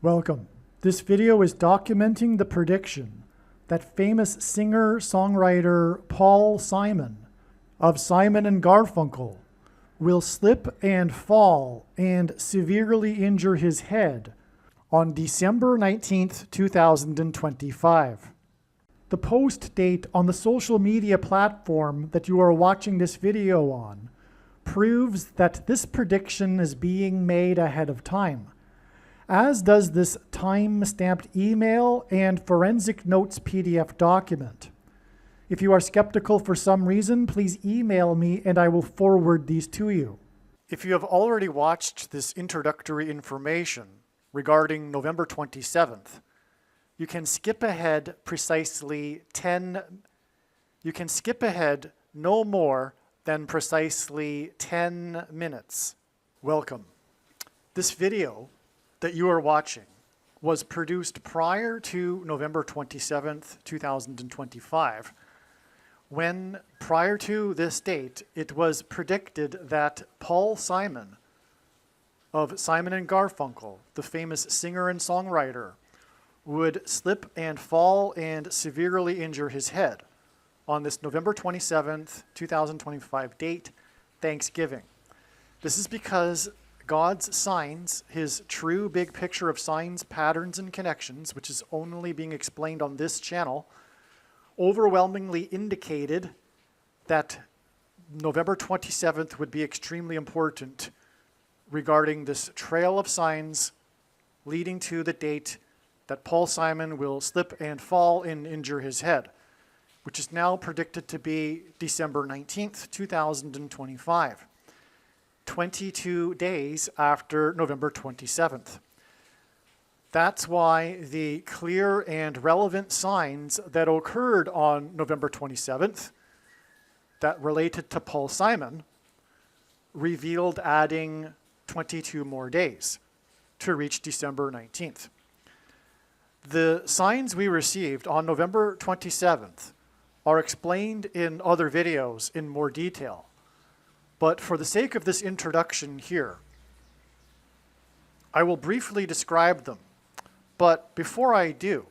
Welcome. This video is documenting the prediction that famous singer-songwriter Paul Simon of Simon and Garfunkel will slip and fall and severely injure his head on December 19th, 2025. The post date on the social media platform that you are watching this video on proves that this prediction is being made ahead of time, as does this time-stamped email and forensic notes PDF document. If you are skeptical for some reason, please email me and I will forward these to you. If you have already watched this introductory information regarding November 27th, you can skip ahead no more than precisely 10 minutes. Welcome. This video that you are watching was produced prior to November 27th, 2025, when prior to this date, it was predicted that Paul Simon of Simon and Garfunkel, the famous singer and songwriter, would slip and fall and severely injure his head on this November 27th, 2025 date, Thanksgiving. This is because God's signs, his true big picture of signs, patterns, and connections, which is only being explained on this channel, overwhelmingly indicated that November 27th would be extremely important regarding this trail of signs leading to the date that Paul Simon will slip and fall and injure his head, which is now predicted to be December 19th, 2025, 22 days after November 27th. That's why the clear and relevant signs that occurred on November 27th that related to Paul Simon revealed adding 22 more days to reach December 19th. The signs we received on November 27th are explained in other videos in more detail. But for the sake of this introduction here, I will briefly describe them. But before I do,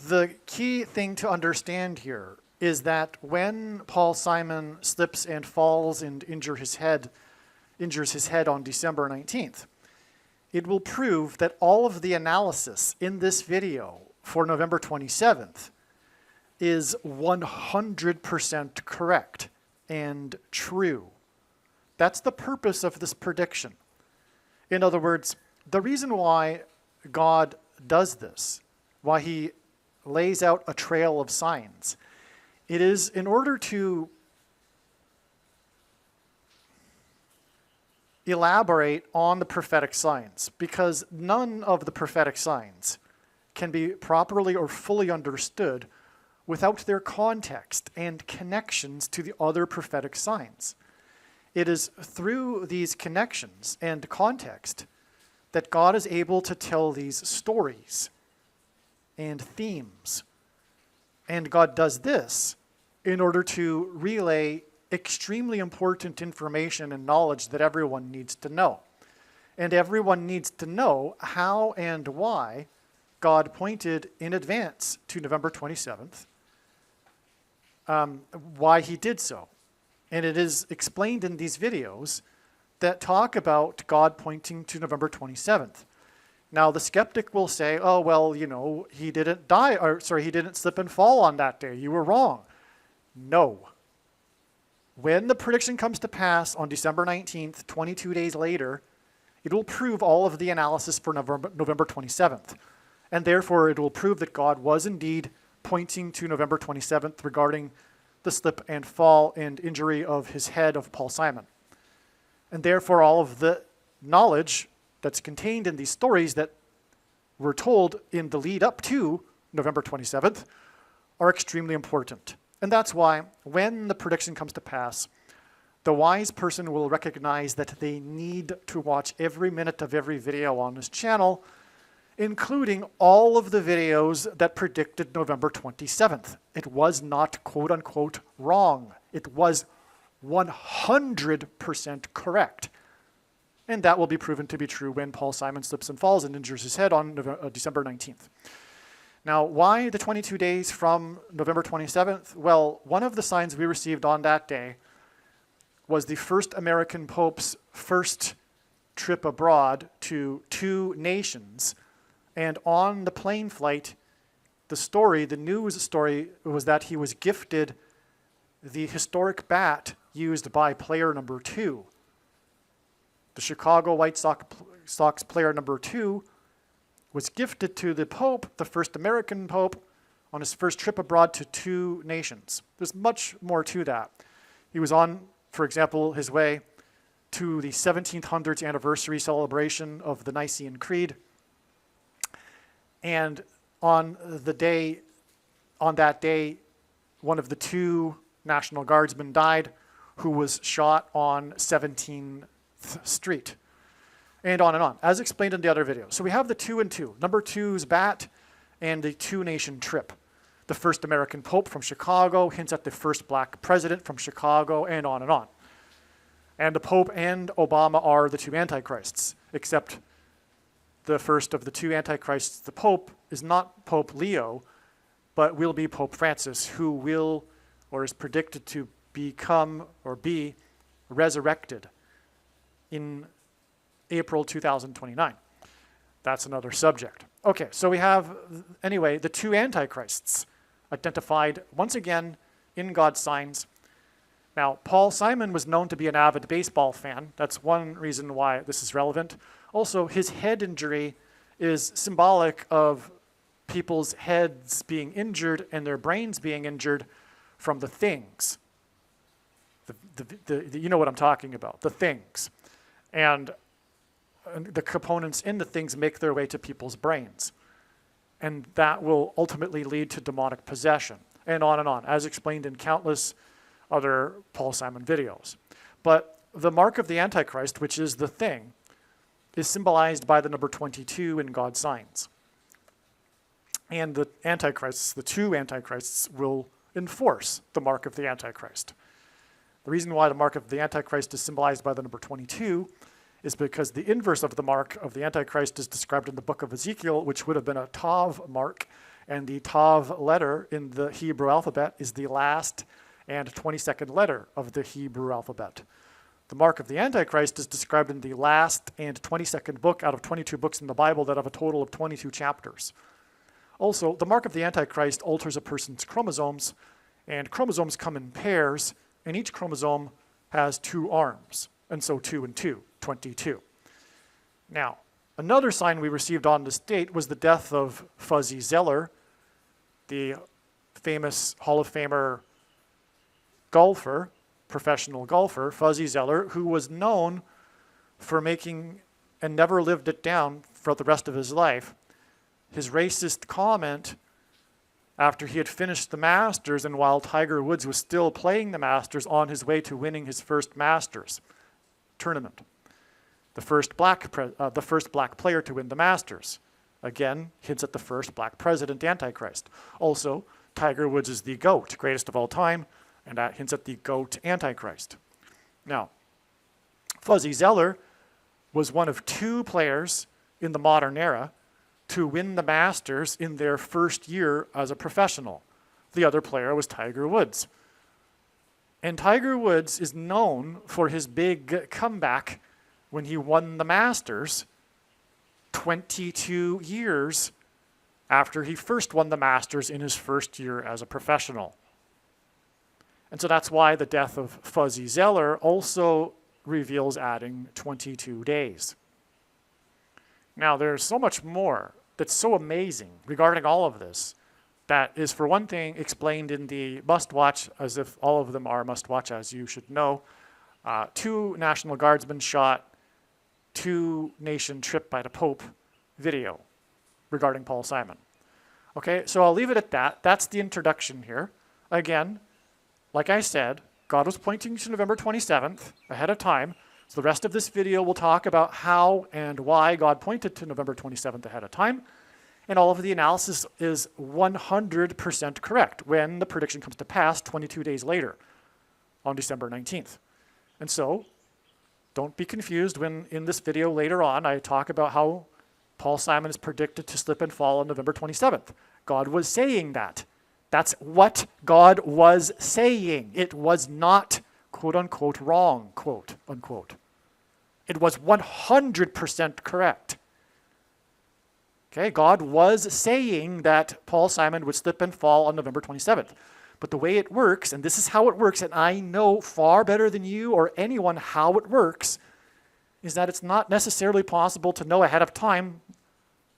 the key thing to understand here is that when Paul Simon slips and falls and injures his head on December 19th, it will prove that all of the analysis in this video for November 27th is 100% correct and true. That's the purpose of this prediction. In other words, the reason why God does this, why he lays out a trail of signs, it is in order to elaborate on the prophetic signs, because none of the prophetic signs can be properly or fully understood without their context and connections to the other prophetic signs. It is through these connections and context that God is able to tell these stories and themes. And God does this in order to relay extremely important information and knowledge that everyone needs to know. And everyone needs to know how and why God pointed in advance to November 27th, why he did so. And it is explained in these videos that talk about God pointing to November 27th. Now, the skeptic will say, oh, well, he didn't he didn't slip and fall on that day. You were wrong. No. When the prediction comes to pass on December 19th, 22 days later, it will prove all of the analysis for November 27th. And therefore, it will prove that God was indeed pointing to November 27th regarding the slip and fall and injury of his head of Paul Simon. And therefore, all of the knowledge that's contained in these stories that were told in the lead up to November 27th are extremely important. And that's why when the prediction comes to pass, the wise person will recognize that they need to watch every minute of every video on this channel, including all of the videos that predicted November 27th. It was not quote unquote wrong. It was 100% correct. And that will be proven to be true when Paul Simon slips and falls and injures his head on December 19th. Now, why the 22 days from November 27th? Well, one of the signs we received on that day was the first American Pope's first trip abroad to 2 nations. And on the plane flight, the news story was that he was gifted the historic bat used by player number 2. The Chicago White Sox player number 2 was gifted to the Pope, the first American Pope, on his first trip abroad to 2 nations. There's much more to that. He was on, for example, his way to the 1700s anniversary celebration of the Nicene Creed. And on that day, one of the 2 National Guardsmen died, who was shot on 17th Street. And on, as explained in the other video. So we have the 2 and 2, number 2's bat and the 2-nation trip. The first American Pope from Chicago hints at the first black president from Chicago, and on and on. And the Pope and Obama are the 2 antichrists, except the first of the 2 antichrists, the Pope, is not Pope Leo, but will be Pope Francis, who will, or is predicted to become or be resurrected in April 2029. That's another subject. Okay, so we have, anyway, the 2 antichrists identified once again in God's signs. Now, Paul Simon was known to be an avid baseball fan. That's one reason why this is relevant. Also, his head injury is symbolic of people's heads being injured and their brains being injured from the things. You know what I'm talking about, the things. And the components in the things make their way to people's brains. And that will ultimately lead to demonic possession, and on, as explained in countless other Paul Simon videos. But the mark of the Antichrist, which is the thing, is symbolized by the number 22 in God's signs. And the Antichrists, the 2 Antichrists, will enforce the mark of the Antichrist. The reason why the mark of the Antichrist is symbolized by the number 22 is because the inverse of the mark of the Antichrist is described in the book of Ezekiel, which would have been a Tav mark, and the Tav letter in the Hebrew alphabet is the last and 22nd letter of the Hebrew alphabet. The mark of the Antichrist is described in the last and 22nd book out of 22 books in the Bible that have a total of 22 chapters. Also, the mark of the Antichrist alters a person's chromosomes, and chromosomes come in pairs, and each chromosome has 2 arms, and so 2 and 2, 22. Now, another sign we received on this date was the death of Fuzzy Zoeller, the famous Hall of Famer golfer, professional golfer, Fuzzy Zoeller, who was known for making, and never lived it down for the rest of his life, his racist comment after he had finished the Masters and while Tiger Woods was still playing the Masters on his way to winning his first Masters tournament. The first black player to win the Masters. Again, hints at the first black president Antichrist. Also, Tiger Woods is the GOAT, greatest of all time, and that hints at the GOAT Antichrist. Now, Fuzzy Zoeller was one of 2 players in the modern era to win the Masters in their first year as a professional. The other player was Tiger Woods. And Tiger Woods is known for his big comeback when he won the Masters 22 years after he first won the Masters in his first year as a professional. And so that's why the death of Fuzzy Zoeller also reveals adding 22 days. Now, there's so much more that's so amazing regarding all of this that is, for one thing, explained in the must-watch, as if all of them are must-watch, as you should know. 2 National Guardsmen shot, 2-nation trip by the Pope video regarding Paul Simon. Okay, so I'll leave it at that. That's the introduction here. Again, like I said, God was pointing to November 27th ahead of time. So the rest of this video will talk about how and why God pointed to November 27th ahead of time. And all of the analysis is 100% correct when the prediction comes to pass 22 days later on December 19th. And so Don't be confused when in this video later on I talk about how Paul Simon is predicted to slip and fall on November 27th. God was saying that. That's what God was saying. It was not, quote unquote, wrong, quote unquote. It was 100% correct. Okay, God was saying that Paul Simon would slip and fall on November 27th. But the way it works, and this is how it works, and I know far better than you or anyone how it works, is that it's not necessarily possible to know ahead of time,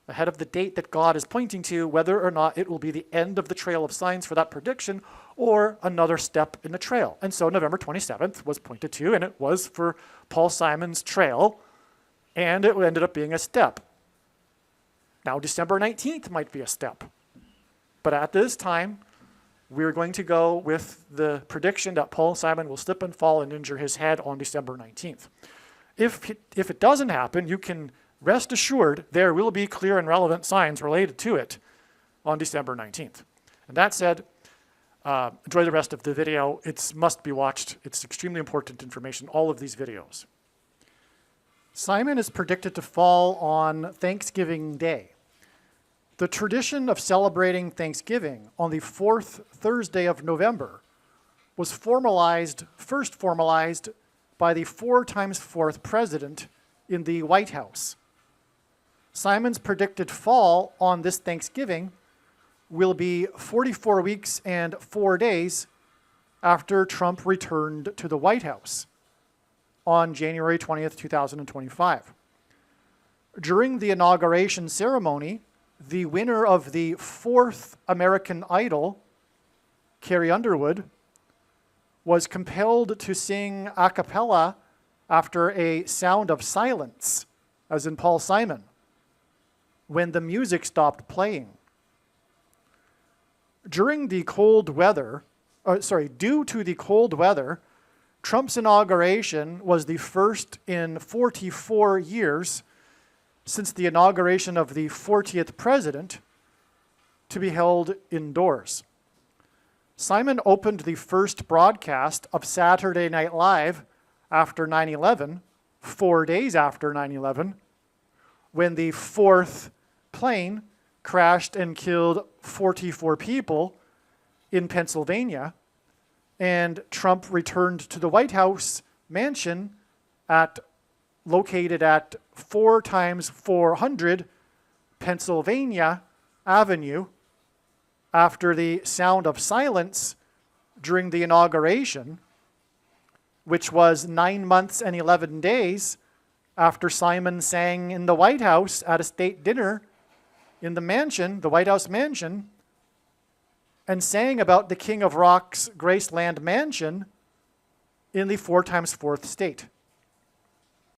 ahead of the date that God is pointing to, whether or not it will be the end of the trail of signs for that prediction or another step in the trail. And so November 27th was pointed to, and it was for Paul Simon's trail, and it ended up being a step. Now December 19th might be a step. But at this time, we're going to go with the prediction that Paul Simon will slip and fall and injure his head on December 19th. If it doesn't happen, you can rest assured there will be clear and relevant signs related to it on December 19th. And that said, enjoy the rest of the video. It must be watched. It's extremely important information, all of these videos. Simon is predicted to fall on Thanksgiving Day. The tradition of celebrating Thanksgiving on the fourth Thursday of November was first formalized by the 4x4th president in the White House. Simon's predicted fall on this Thanksgiving will be 44 weeks and 4 days after Trump returned to the White House on January 20th, 2025. During the inauguration ceremony, the winner of the 4th American Idol, Carrie Underwood, was compelled to sing a cappella after a sound of silence, as in Paul Simon, when the music stopped playing. Due to the cold weather, Trump's inauguration was the first in 44 years since the inauguration of the 40th president to be held indoors. Simon opened the first broadcast of Saturday Night Live after 9/11, 4 days after 9/11, when the 4th plane crashed and killed 44 people in Pennsylvania, and Trump returned to the White House mansion located at 4x400 Pennsylvania Avenue after the sound of silence during the inauguration, which was 9 months and 11 days after Simon sang in the White House at a state dinner in the mansion, the White House mansion, and sang about the King of Rock's Graceland mansion in the 4x4th state.